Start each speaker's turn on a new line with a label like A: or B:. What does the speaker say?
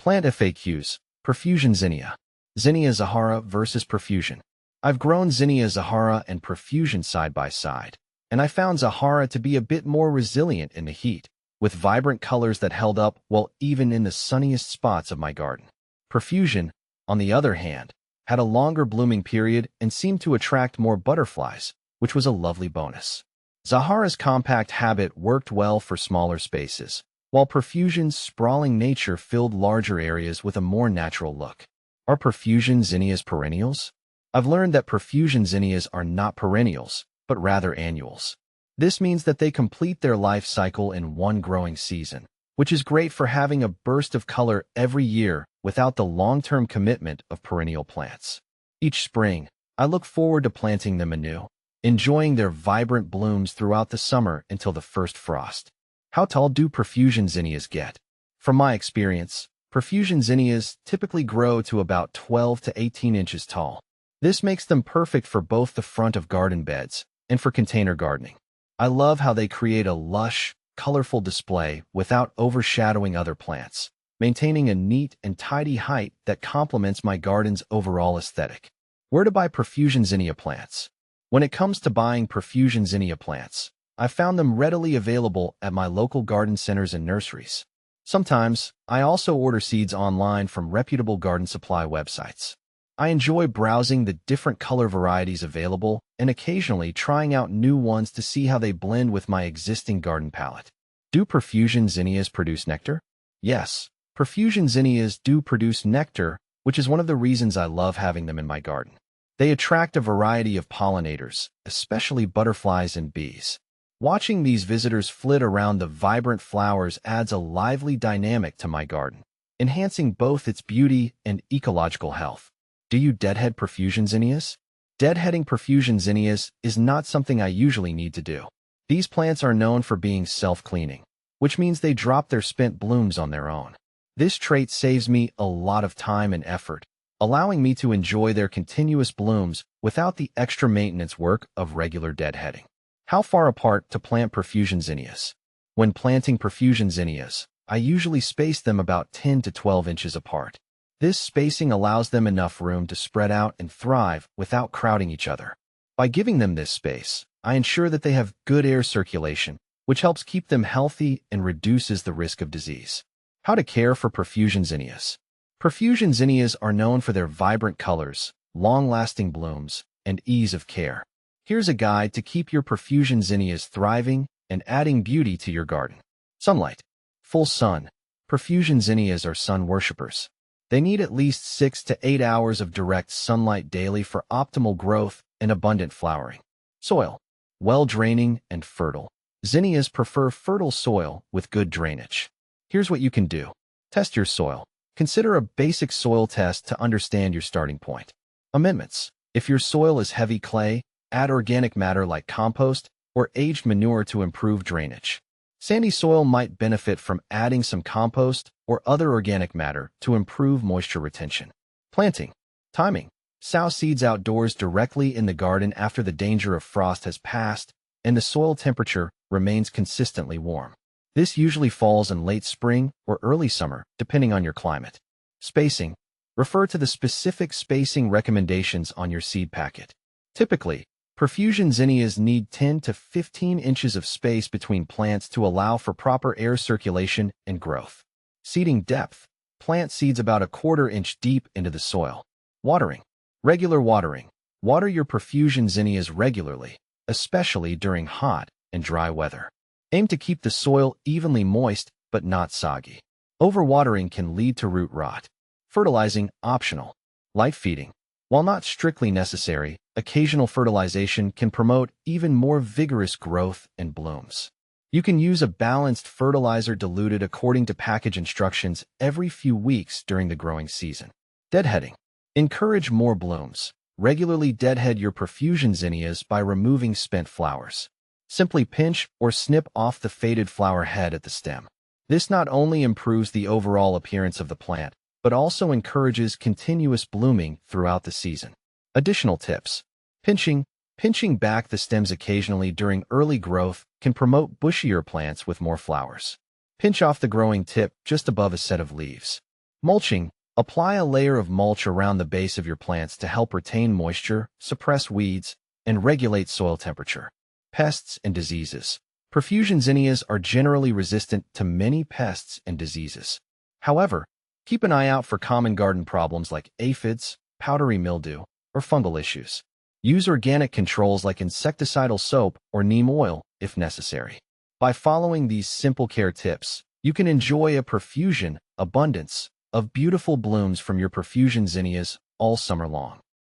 A: Plant FAQs, Profusion Zinnia. Zinnia Zahara versus Profusion. I've grown Zinnia Zahara and Profusion side by side, and I found Zahara to be a bit more resilient in the heat, with vibrant colors that held up well even in the sunniest spots of my garden. Profusion, on the other hand, had a longer blooming period and seemed to attract more butterflies, which was a lovely bonus. Zahara's compact habit worked well for smaller spaces, while Profusion's sprawling nature filled larger areas with a more natural look. Are Profusion Zinnias perennials? I've learned that Profusion Zinnias are not perennials, but rather annuals. This means that they complete their life cycle in one growing season, which is great for having a burst of color every year without the long-term commitment of perennial plants. Each spring, I look forward to planting them anew, enjoying their vibrant blooms throughout the summer until the first frost. How tall do Profusion Zinnias get? From my experience, Profusion Zinnias typically grow to about 12 to 18 inches tall. This makes them perfect for both the front of garden beds and for container gardening. I love how they create a lush, colorful display without overshadowing other plants, maintaining a neat and tidy height that complements my garden's overall aesthetic. Where to buy Profusion Zinnia plants? When it comes to buying Profusion Zinnia plants, I found them readily available at my local garden centers and nurseries. Sometimes, I also order seeds online from reputable garden supply websites. I enjoy browsing the different color varieties available and occasionally trying out new ones to see how they blend with my existing garden palette. Do Profusion Zinnias produce nectar? Yes, Profusion Zinnias do produce nectar, which is one of the reasons I love having them in my garden. They attract a variety of pollinators, especially butterflies and bees. Watching these visitors flit around the vibrant flowers adds a lively dynamic to my garden, enhancing both its beauty and ecological health. Do you deadhead Profusion Zinnias? Deadheading Profusion Zinnias is not something I usually need to do. These plants are known for being self-cleaning, which means they drop their spent blooms on their own. This trait saves me a lot of time and effort, allowing me to enjoy their continuous blooms without the extra maintenance work of regular deadheading. How far apart to plant Profusion Zinnias? When planting Profusion Zinnias, I usually space them about 10 to 12 inches apart. This spacing allows them enough room to spread out and thrive without crowding each other. By giving them this space, I ensure that they have good air circulation, which helps keep them healthy and reduces the risk of disease. How to care for Profusion Zinnias? Profusion Zinnias are known for their vibrant colors, long-lasting blooms, and ease of care. Here's a guide to keep your Profusion Zinnias thriving and adding beauty to your garden. Sunlight. Full sun. Profusion Zinnias are sun worshippers. They need at least 6 to 8 hours of direct sunlight daily for optimal growth and abundant flowering. Soil. Well-draining and fertile. Zinnias prefer fertile soil with good drainage. Here's what you can do. Test your soil. Consider a basic soil test to understand your starting point. Amendments. If your soil is heavy clay, add organic matter like compost or aged manure to improve drainage. Sandy soil might benefit from adding some compost or other organic matter to improve moisture retention. Planting. Timing. Sow seeds outdoors directly in the garden after the danger of frost has passed and the soil temperature remains consistently warm. This usually falls in late spring or early summer, depending on your climate. Spacing. Refer to the specific spacing recommendations on your seed packet. Typically, Profusion Zinnias need 10 to 15 inches of space between plants to allow for proper air circulation and growth. Seeding depth. Plant seeds about a 1/4 inch deep into the soil. Watering. Regular watering. Water your Profusion Zinnias regularly, especially during hot and dry weather. Aim to keep the soil evenly moist but not soggy. Overwatering can lead to root rot. Fertilizing optional. Light feeding. While not strictly necessary, occasional fertilization can promote even more vigorous growth and blooms. You can use a balanced fertilizer diluted according to package instructions every few weeks during the growing season. Deadheading. Encourage more blooms. Regularly deadhead your Profusion Zinnias by removing spent flowers. Simply pinch or snip off the faded flower head at the stem. This not only improves the overall appearance of the plant, but also encourages continuous blooming throughout the season. Additional tips. Pinching. Pinching back the stems occasionally during early growth can promote bushier plants with more flowers. Pinch off the growing tip just above a set of leaves. Mulching. Apply a layer of mulch around the base of your plants to help retain moisture, suppress weeds, and regulate soil temperature. Pests and diseases. Profusion zinnias are generally resistant to many pests and diseases. However, keep an eye out for common garden problems like aphids, powdery mildew, or fungal issues. Use organic controls like insecticidal soap or neem oil if necessary. By following these simple care tips, you can enjoy a profusion abundance of beautiful blooms from your profusion zinnias all summer long.